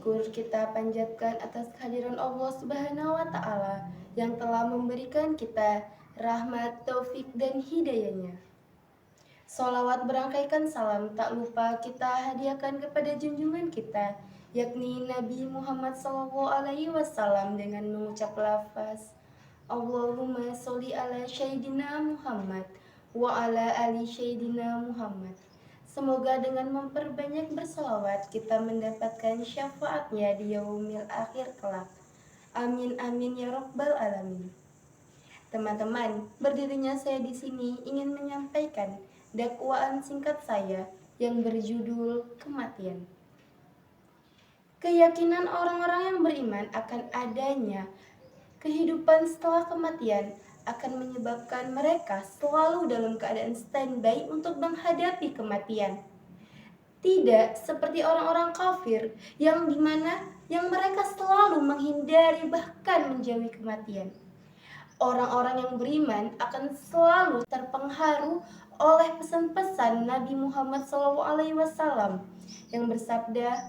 syukur kita panjatkan atas kehadiran Allah Subhanahu wa Ta'ala yang telah memberikan kita rahmat, taufik, dan hidayahnya. Sholawat berangkaikan salam tak lupa kita hadiahkan kepada junjungan kita, yakni Nabi Muhammad SAW dengan mengucap lafaz Allahumma sholli ala Sayyidina Muhammad wa ala ali Sayyidina Muhammad. Semoga dengan memperbanyak berselawat kita mendapatkan syafaatnya di yaumil akhir kelak. Amin amin ya rabbal alamin. Teman-teman, berdirinya saya di sini ingin menyampaikan dakwaan singkat saya yang berjudul kematian. Keyakinan orang-orang yang beriman akan adanya kehidupan setelah kematian akan menyebabkan mereka selalu dalam keadaan standby untuk menghadapi kematian. Tidak seperti orang-orang kafir yang mereka selalu menghindari bahkan menjauhi kematian. Orang-orang yang beriman akan selalu terpengaruh oleh pesan-pesan Nabi Muhammad SAW yang bersabda,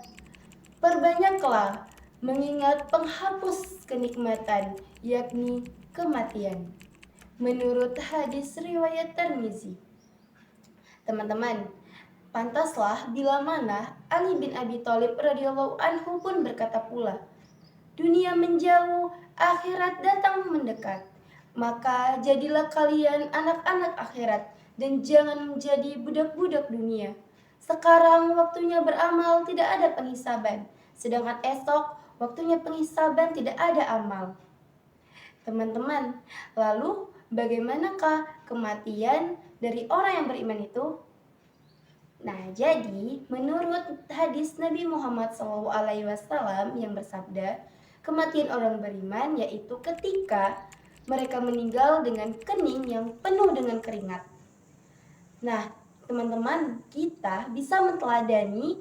"Perbanyaklah mengingat penghapus kenikmatan, yakni kematian." Menurut hadis riwayat Tirmizi. Teman-teman, pantaslah bila mana Ali bin Abi Thalib radhiyallahu anhu pun berkata pula, "Dunia menjauh, akhirat datang mendekat. Maka jadilah kalian anak-anak akhirat dan jangan menjadi budak-budak dunia. Sekarang waktunya beramal, tidak ada penghisaban. Sedangkan esok waktunya penghisaban, tidak ada amal." Teman-teman, lalu bagaimanakah kematian dari orang yang beriman itu? Nah, jadi menurut hadis Nabi Muhammad SAW yang bersabda, kematian orang beriman yaitu ketika mereka meninggal dengan kening yang penuh dengan keringat. Nah, teman-teman, kita bisa meneladani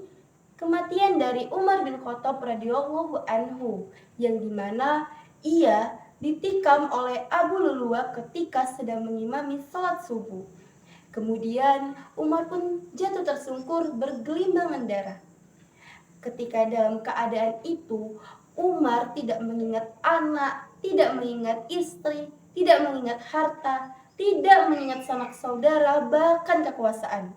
kematian dari Umar bin Khattab radhiyallahu anhu yang dimana ia ditikam oleh Abu Luluwa ketika sedang mengimami salat subuh. Kemudian Umar pun jatuh tersungkur bergelimbangan darah. Ketika dalam keadaan itu, Umar tidak mengingat anak, tidak mengingat istri, tidak mengingat harta, tidak mengingat sanak saudara, bahkan kekuasaan.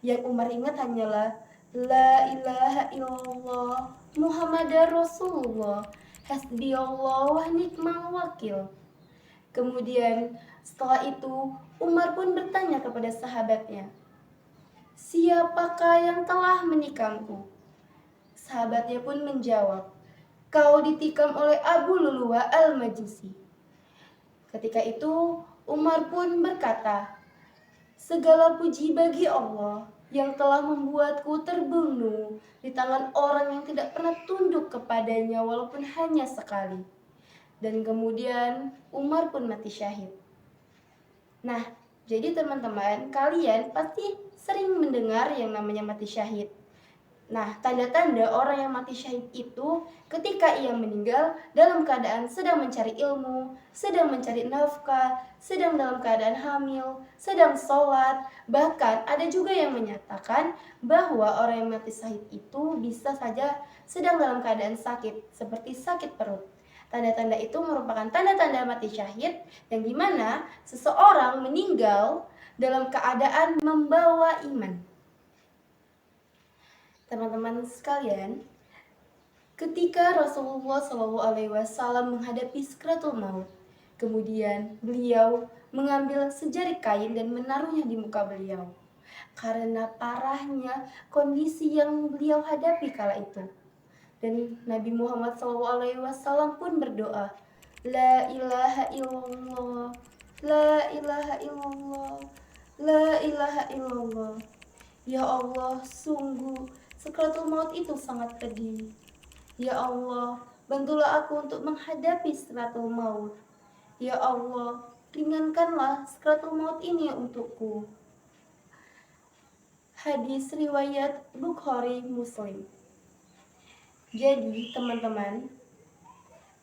Yang Umar ingat hanyalah La ilaha illallah Muhammadar Rasulullah Hasbiyallah wa ni'mal wakil. Kemudian setelah itu Umar pun bertanya kepada sahabatnya, "Siapakah yang telah menikamku?" Sahabatnya pun menjawab, "Kau ditikam oleh Abu Luluwa al-Majusi." Ketika itu Umar pun berkata, "Segala puji bagi Allah yang telah membuatku terbunuh di tangan orang yang tidak pernah tunduk kepadanya walaupun hanya sekali." Dan kemudian Umar pun mati syahid. Nah, jadi teman-teman, kalian pasti sering mendengar yang namanya mati syahid. Nah, tanda-tanda orang yang mati syahid itu ketika ia meninggal dalam keadaan sedang mencari ilmu, sedang mencari nafkah, sedang dalam keadaan hamil, sedang sholat. Bahkan ada juga yang menyatakan bahwa orang yang mati syahid itu bisa saja sedang dalam keadaan sakit, seperti sakit perut. Tanda-tanda itu merupakan tanda-tanda mati syahid yang dimana seseorang meninggal dalam keadaan membawa iman. Teman-teman sekalian, ketika Rasulullah SAW menghadapi sakratul maut, kemudian beliau mengambil sejarik kain dan menaruhnya di muka beliau karena parahnya kondisi yang beliau hadapi kala itu. Dan Nabi Muhammad SAW pun berdoa, La ilaha illallah, La ilaha illallah, La ilaha illallah. Ya Allah, sungguh sakratul maut itu sangat pedih. Ya Allah, bantulah aku untuk menghadapi sakratul maut. Ya Allah, ringankanlah sakratul maut ini untukku. Hadis riwayat Bukhari Muslim. Jadi, teman-teman,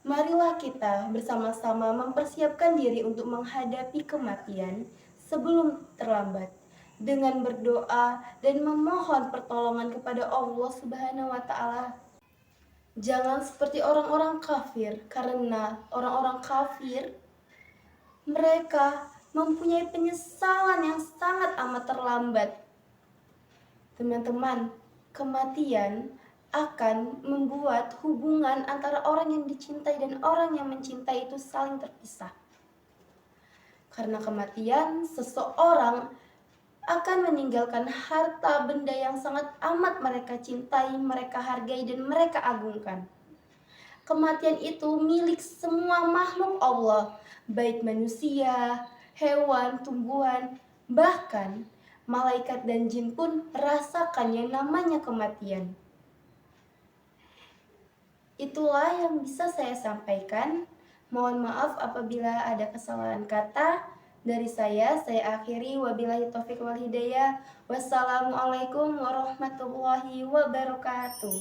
marilah kita bersama-sama mempersiapkan diri untuk menghadapi kematian sebelum terlambat dengan berdoa dan memohon pertolongan kepada Allah Subhanahu wa Ta'ala. Jangan seperti orang-orang kafir, karena orang-orang kafir mereka mempunyai penyesalan yang sangat amat terlambat. Teman-teman, kematian akan membuat hubungan antara orang yang dicintai dan orang yang mencintai itu saling terpisah. Karena kematian, seseorang akan meninggalkan harta benda yang sangat amat mereka cintai, mereka hargai, dan mereka agungkan. Kematian itu milik semua makhluk Allah, baik manusia, hewan, tumbuhan, bahkan malaikat dan jin pun merasakan yang namanya kematian. Itulah yang bisa saya sampaikan. Mohon maaf apabila ada kesalahan kata. Dari saya akhiri. Wabillahi taufiq wal hidayah. Wassalamualaikum warahmatullahi wabarakatuh.